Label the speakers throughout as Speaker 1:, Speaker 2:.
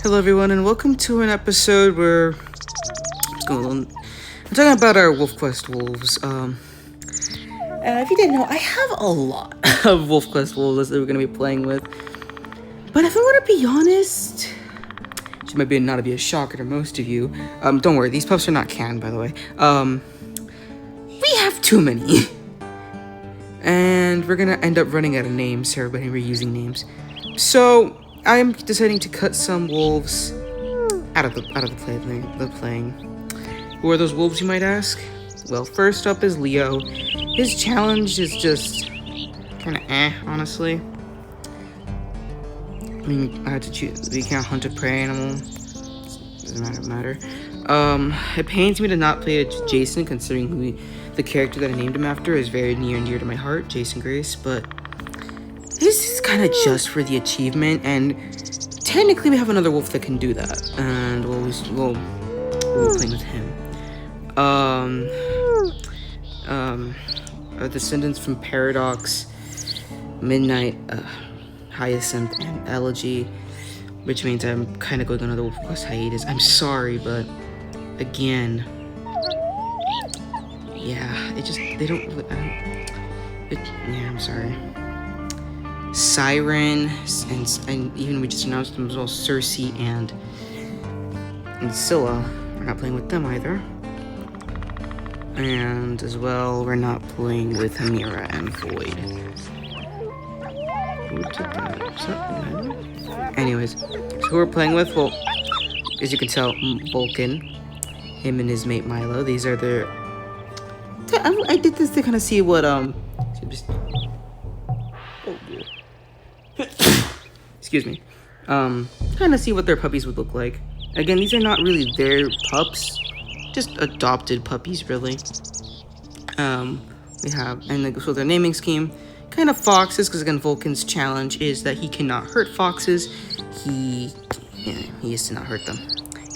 Speaker 1: Hello, everyone, and welcome to an episode where what's going on? I'm talking about our Wolf Quest wolves. If you didn't know, I have a lot of Wolf Quest wolves that we're gonna be playing with. But if I want to be honest, which might not be a shocker to most of you. Don't worry, these pups are not canned, by the way. We have too many, and we're gonna end up running out of names here when we're using names. So I am deciding to cut some wolves out of the playing. Who are those wolves, you might ask? Well, first up is Leo. His challenge is just kind of honestly. I mean, I had to choose. We can't hunt a prey animal. Doesn't matter. It pains me to not play a Jason, considering the character that I named him after is very near and dear to my heart, Jason Grace. But this is kind of just for the achievement, and technically we have another wolf that can do that, and we'll be playing with him. Our descendants from Paradox, Midnight, Hyacinth, and Elegy, which means I'm kind of going on another Wolf Quest hiatus. I'm sorry, but again, yeah, I'm sorry. Siren, and even we just announced them as well, Cersei and Scylla. We're not playing with them either. And as well, we're not playing with Hamira and Void. Who did that? Is that Milo? Anyways, so who we're playing with? Well, as you can tell, Vulcan, him and his mate Milo. These are their. I did this to kind of see what excuse me. Kind of see what their puppies would look like. Again, these are not really their pups, just adopted puppies, really. We have, and so their naming scheme, kind of foxes, because again, Vulcan's challenge is that he cannot hurt foxes. He is to not hurt them.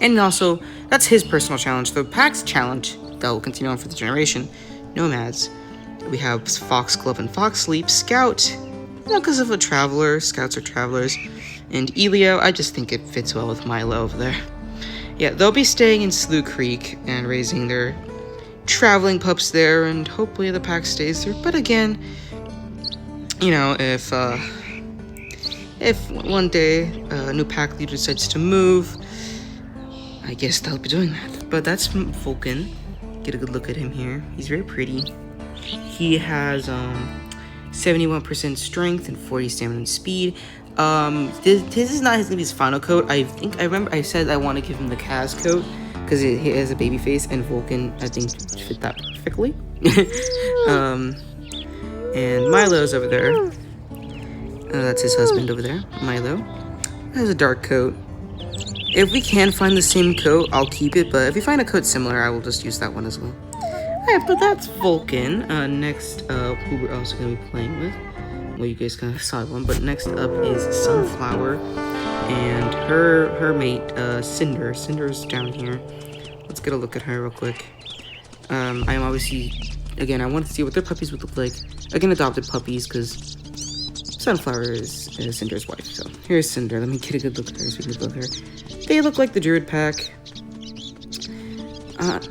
Speaker 1: And also, that's his personal challenge. The pack's challenge that will continue on for the generation, nomads. We have Foxglove and Fox Sleep, Scout, not because of a traveler, scouts are travelers, and Elio, I just think it fits well with Milo over there. Yeah, they'll be staying in Slough Creek and raising their traveling pups there, and hopefully the pack stays there. But again, you know, if one day a new pack leader decides to move, I guess they'll be doing that. But that's Vulcan. Get a good look at him here. He's very pretty. He has 71% strength and 40 stamina and speed. This is not gonna be his final coat. I remember I said I want to give him the Kaz coat because he has a baby face, and Vulcan I think fit that perfectly. And Milo's over there. That's his husband over there. Milo has a dark coat. If we can find the same coat, I'll keep it. But if we find a coat similar, I will just use that one as well. Alright, but that's Vulcan. Next up, who we're also gonna be playing with. Well, you guys kind of saw one, but next up is Sunflower and her mate, Cinder. Cinder's down here. Let's get a look at her real quick. I am obviously, again, I want to see what their puppies would look like. Again, adopted puppies, because Sunflower is Cinder's wife. So here's Cinder. Let me get a good look at her so we can look at her. They look like the Druid pack.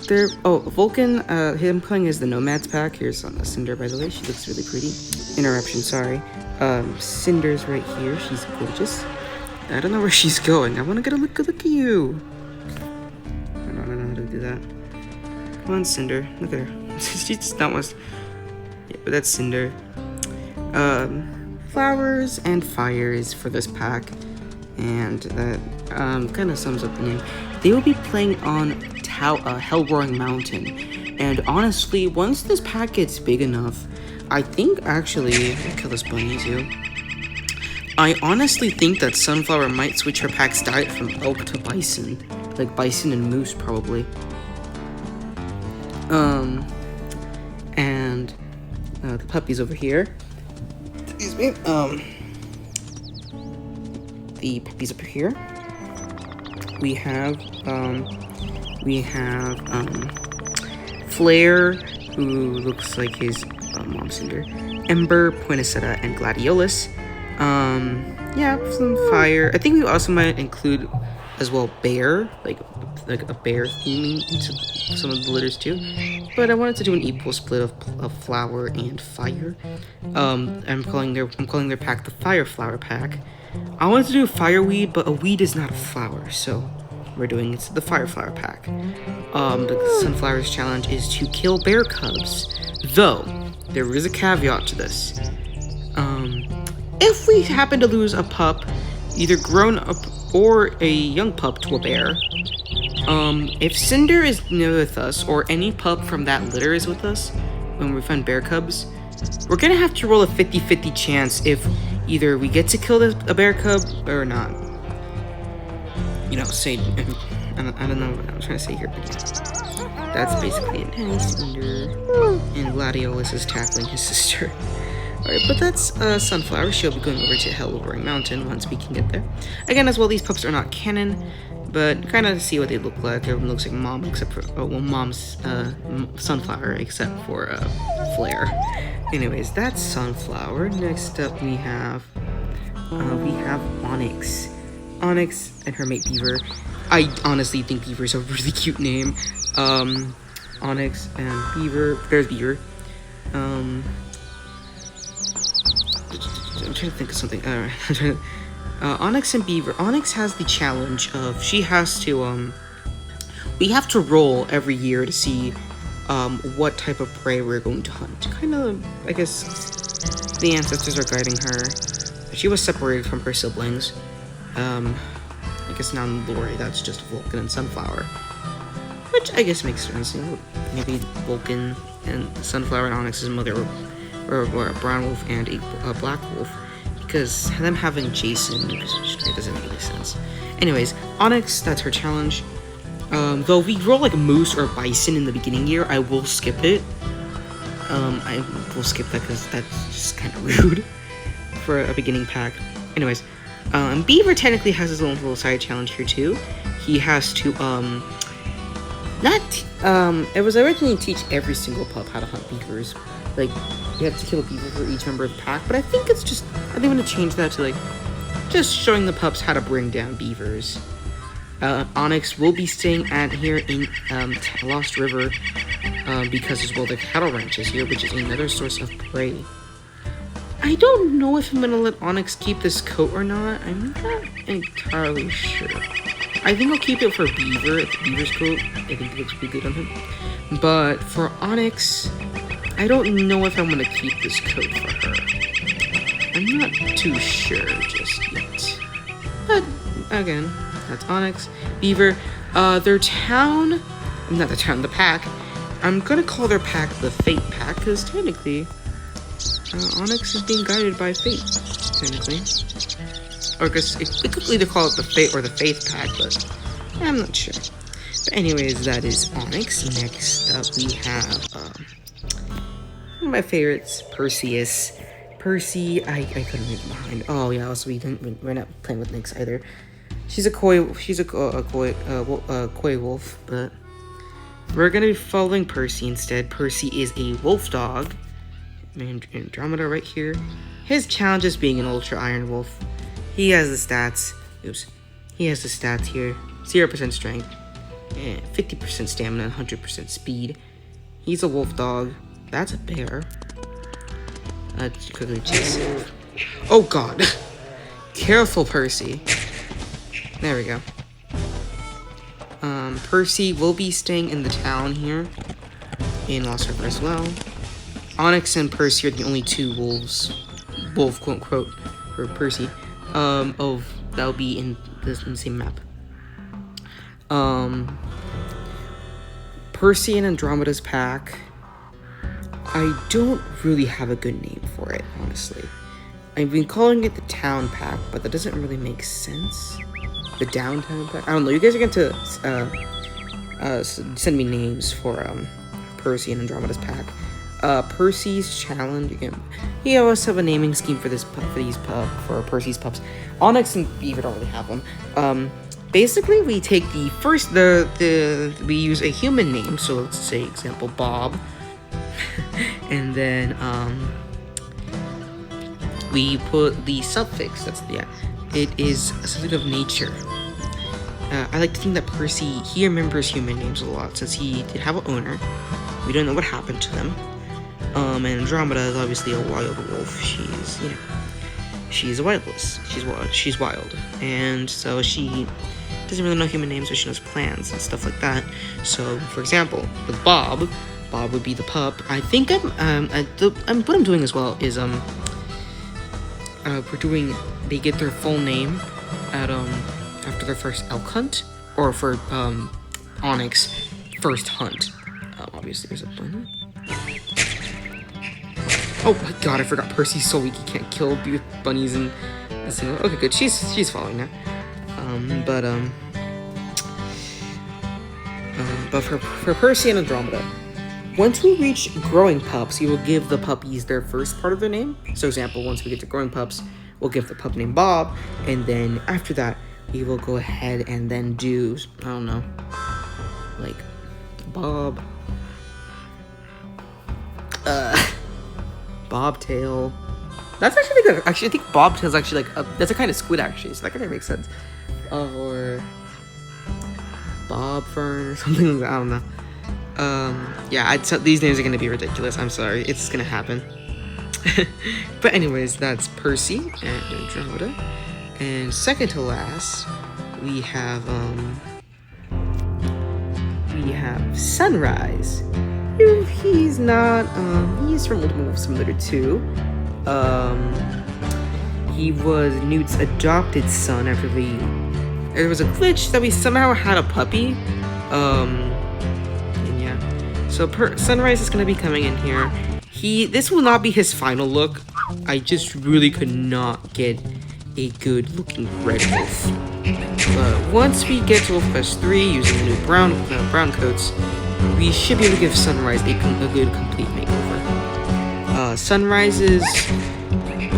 Speaker 1: Vulcan, him playing as the Nomads pack. Here's Cinder, by the way. She looks really pretty. Interruption, sorry. Cinder's right here. She's gorgeous. I don't know where she's going. I want to get a good look at you. I don't know how to do that. Come on, Cinder. Look at her. She's not much. Yeah, but that's Cinder. Flowers and fires for this pack. And that kind of sums up the name. They will be playing on Hellroaring Mountain. And honestly, once this pack gets big enough, I think actually, I'll kill this bunny too. I honestly think that Sunflower might switch her pack's diet from elk to bison. Like bison and moose, probably. And the puppies over here. Excuse me. The puppies up here. We have Flare, who looks like his mom Cinder, Ember, Poinsettia, and Gladiolus. Yeah, some fire. I think we also might include as well bear, like a bear theming into some of the litters too. But I wanted to do an equal split of flower and fire. I'm calling their pack the Fire Flower pack. I wanted to do fireweed, but a weed is not a flower, so we're doing the Fire Flower pack. The Sunflower's challenge is to kill bear cubs, though there is a caveat to this. If we happen to lose a pup, either grown up or a young pup to a bear, if Cinder is with us or any pup from that litter is with us when we find bear cubs, we're gonna have to roll a 50-50 chance if either we get to kill a bear cub or not. You know, say, I don't know what I'm trying to say here, but yeah. That's basically it. And Cinder and Gladiolus is tackling his sister. Alright, but that's Sunflower. She'll be going over to Hellroaring Mountain once we can get there. Again, as well, these pups are not canon, but kind of see what they look like. Everyone looks like Mom, except for, Mom's Sunflower, except for Flare. Anyways, that's Sunflower. Next up, we have Onyx. Onyx and her mate Beaver. I honestly think Beaver is a really cute name. Onyx and Beaver. There's Beaver. I'm trying to think of something. Onyx and Beaver. Onyx has the challenge of she has to we have to roll every year to see what type of prey we're going to hunt. Kind of, I guess, the ancestors are guiding her. She was separated from her siblings. I guess now in Lori, that's just Vulcan and Sunflower, which I guess makes sense. You know, maybe Vulcan and Sunflower and Onyx's mother were a brown wolf and a black wolf, because them having Jason it doesn't make any sense. Anyways, Onyx, that's her challenge. Though we roll like moose or bison in the beginning year, I will skip it. I will skip that because that's just kind of rude for a beginning pack. Anyways, Beaver technically has his own little side challenge here too. He has to it was originally to teach every single pup how to hunt beavers. Like, you have to kill a beaver for each member of the pack, but I think it's just, I think I'm gonna change that to like just showing the pups how to bring down beavers. Onyx will be staying here in Lost River because as well the cattle ranch is here, which is another source of prey. I don't know if I'm gonna let Onyx keep this coat or not. I'm not entirely sure. I think I'll keep it for Beaver. It's Beaver's coat. I think it looks pretty good on him. But for Onyx, I don't know if I'm gonna keep this coat for her. I'm not too sure just yet. But again, that's Onyx. Beaver. Their town, not the town, the pack. I'm gonna call their pack the Fate Pack because technically, Onyx is being guided by fate, technically. Or I guess we could either call it the Fate or the Faith Pack, but I'm not sure. But anyways, that is Onyx. Next up, we have one of my favorites, Perseus. Percy, I couldn't leave behind. Oh yeah, also we're not playing with Nyx either. She's a koi wolf, but we're gonna be following Percy instead. Percy is a wolf dog. Andromeda right here. His challenge is being an ultra iron wolf. He has the stats. He has the stats here. 0% strength, and 50% stamina, and 100% speed. He's a wolf dog. That's a bear. Let's quickly chase him. Oh god. Careful, Percy. There we go. Percy will be staying in the town here in Lost River as well. Onyx and Percy are the only two wolves, wolf quote unquote, for Percy, that'll be in the same map. Percy and Andromeda's pack, I don't really have a good name for it, honestly. I've been calling it the town pack, but that doesn't really make sense. The downtown pack? I don't know, you guys are going to send me names for Percy and Andromeda's pack. Percy's challenge again. He always have a naming scheme for for Percy's pups. Onyx and Beaver don't really have one. Basically, we take the first we use a human name. So let's say example Bob, and then we put the suffix. It is something of nature. I like to think that Percy, he remembers human names a lot since he did have an owner. We don't know what happened to them. And Andromeda is obviously a wild wolf. She's, you know, she's a wildless. She's wild. And so she doesn't really know human names, but she knows plants and stuff like that. So, for example, with Bob would be the pup. I think what I'm doing as well is, they get their full name at, after their first elk hunt, or for, Onyx first hunt. Obviously there's a bunny. Oh my god, I forgot Percy's so weak he can't kill bunnies and a single. Okay, good. She's following now. But for Percy and Andromeda, once we reach growing pups, we will give the puppies their first part of their name. So, example, once we get to growing pups, we'll give the pup name Bob, and then after that, we will go ahead and then do, I don't know, like Bob, Bobtail. That's actually good. Actually, I think Bobtail's actually like that's a kind of squid actually, so that kind of makes sense. Or Bob Fern or something like that. I don't know. Yeah, these names are gonna be ridiculous. I'm sorry, it's gonna happen. But anyways, that's Percy and Andromeda. And second to last, we have Sunrise. He's not. He's from Ultimate Wolf Simulator 2. He was Newt's adopted son after there was a glitch that we somehow had a puppy. And yeah. So Sunrise is gonna be coming in here. This will not be his final look. I just really could not get a good looking red wolf. But once we get to WolfQuest 3 using the new brown coats, we should be able to give Sunrise a good complete makeover. Sunrise's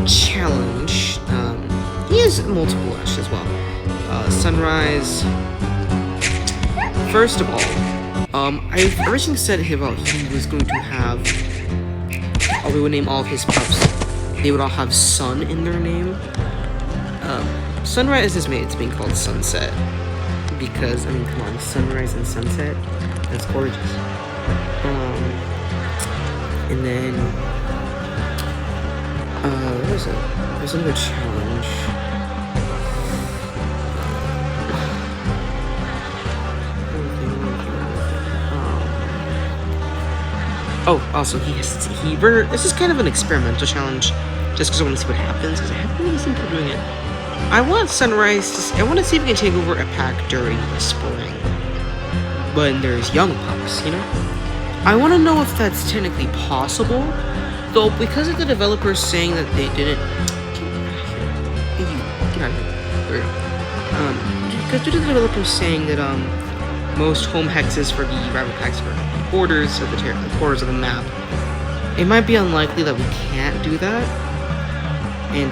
Speaker 1: challenge, he has multiple as well. Sunrise, first of all, I originally said he was going to have, we would name all of his pups, they would all have sun in their name. Sunrise is made, it's being called Sunset, because, I mean, come on, sunrise and sunset, that's gorgeous. And then, there's another challenge. Also, this is kind of an experimental challenge, just because I want to see what happens, because I haven't really seen people doing it. I want Sunrise I want to see if we can take over a pack during the spring, when there's young pups, you know? I want to know if that's technically possible, though, because of the developers saying that they didn't... Get out of here. Because due to the developers saying that, most home hexes for the rival packs are borders of the map, it might be unlikely that we can't do that. And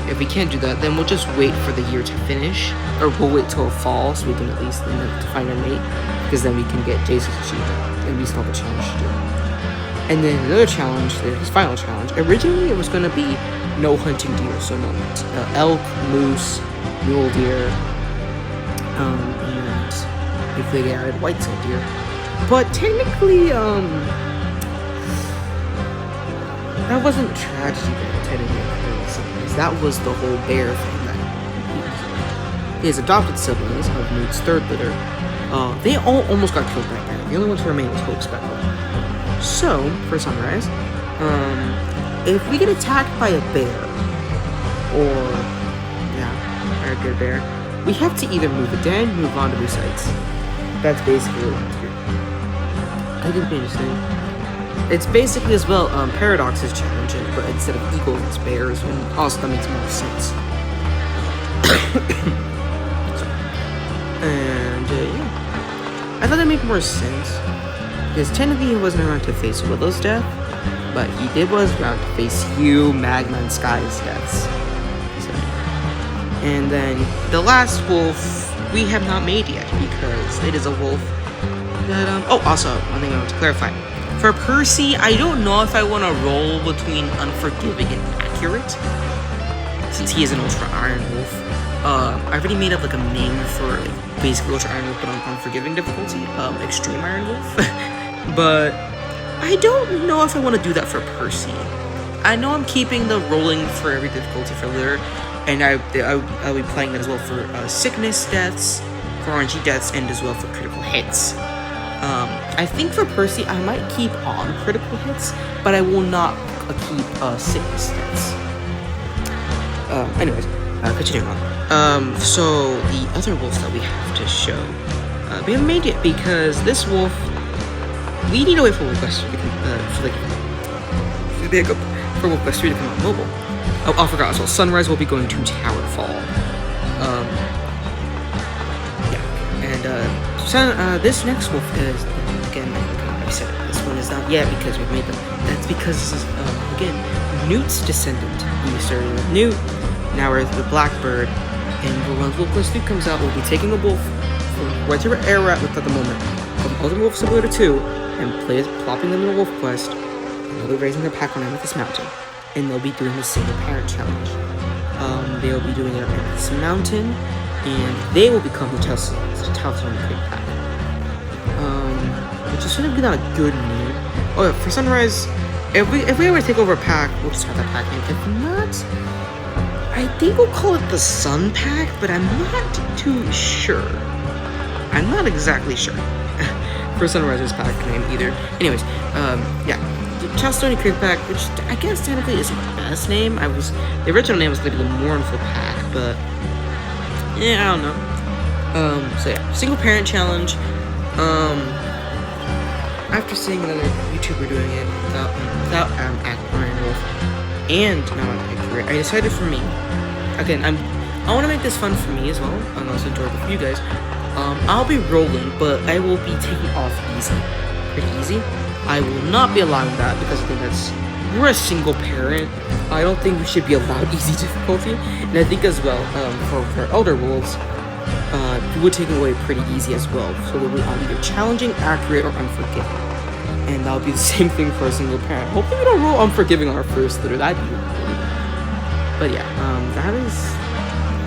Speaker 1: if we can't do that, then we'll just wait for the year to finish, or we'll wait till fall so we can at least find a mate, because then we can get Jason's achievement, and we still have a challenge to do. And then another challenge, his final challenge, originally it was going to be no hunting deer, so no elk, moose, mule deer, and if they added white-tailed deer. But technically, that wasn't tragedy that technically occurred. That was the whole bear thing that his adopted siblings of Newt's third litter, they all almost got killed by a bear. The only one to remain was Hope Speckle. So, for Sunrise, if we get attacked by a bear, by a good bear, we have to either move it down, move on to new sites. That's basically what it's here. I think it'd be interesting. It's basically as well, Paradox is challenging, but instead of eagles, it's bears, and also that makes more sense. And, yeah. I thought that made more sense, because technically he wasn't around to face Willow's death, but he was around to face Hugh, Magma, and Sky's deaths. So. And then, the last wolf, we have not made yet, because it is a wolf that, also, one thing I want to clarify. For Percy, I don't know if I want to roll between unforgiving and accurate, since he is an ultra iron wolf. I already made up like a name for like basically Ultra Iron Wolf, but on Unforgiving difficulty, Extreme Iron Wolf. But I don't know if I want to do that for Percy. I know I'm keeping the rolling for every difficulty for Litter, and I'll be playing that as well for sickness deaths, for RNG deaths, and as well for critical hits. I think for Percy, I might keep on critical hits, but I will not keep sickness deaths. Anyways, continuing on. So the other wolves that we have to show, we haven't made it because this wolf, we need to wait for Wolfquest 3 to come, for Wolfquest 3 to come out mobile. Oh, I forgot as well. Sunrise will be going to Towerfall. This next wolf is, again, I said it, this one is not yet because we've made them. That's because this is, again, Newt's descendant. We started with Newt, now we're at the Blackbird, and when Wolfquest 3 comes out, we'll be taking a wolf from whatever era we're at the moment, from Ultimate Wolf Simulator 2, and plopping them in a Wolfquest, and they'll be raising their pack on Amethyst Mountain, and they'll be doing the single parent challenge. They'll be doing it on Amethyst Mountain, and they will become the Talon Creek pack. Which is gonna be not a good name. Oh yeah, for Sunrise, if we ever take over a pack, we'll just have that pack name. If not, I think we'll call it the Sun Pack, but I'm not too sure. I'm not exactly sure for Sunrise's pack name either. Anyways, yeah, the Chalstone Creek pack, which I guess technically isn't the best name. The original name was gonna be the Mournful pack, but yeah, I don't know. So yeah, single parent challenge. After seeing another YouTuber doing it without Iron Wolf and not I decided for me, again, I want to make this fun for me as well, and also enjoyable for you guys. I'll be rolling, but I will be taking off easy, pretty easy. I will not be allowing that because I think we're a single parent. I don't think we should be allowed easy difficulty, and I think as well for Elder Wolves. We would take it away pretty easy as well, so we'll be on either challenging, accurate, or unforgiving. And that'll be the same thing for a single parent. Hopefully we don't roll unforgiving on our first litter, that'd be really bad. But yeah,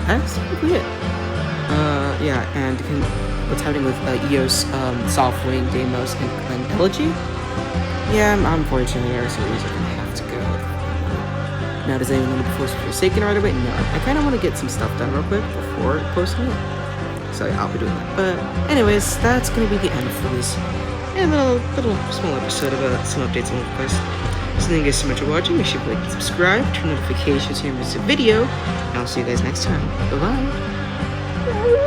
Speaker 1: that's basically it. Yeah, and what's happening with Eos, Softwing, Deimos, and Elegy? Yeah, unfortunately our series are gonna have to go. Now, does anyone want to post Forsaken right away? No, I kind of want to get some stuff done real quick before posting it. So yeah, I'll be doing that. But anyways, that's going to be the end for this. And a little small episode about some updates on Wolfquest. So thank you guys so much for watching. Make sure to like and subscribe, turn notifications so you never miss a video. And I'll see you guys next time. Bye-bye.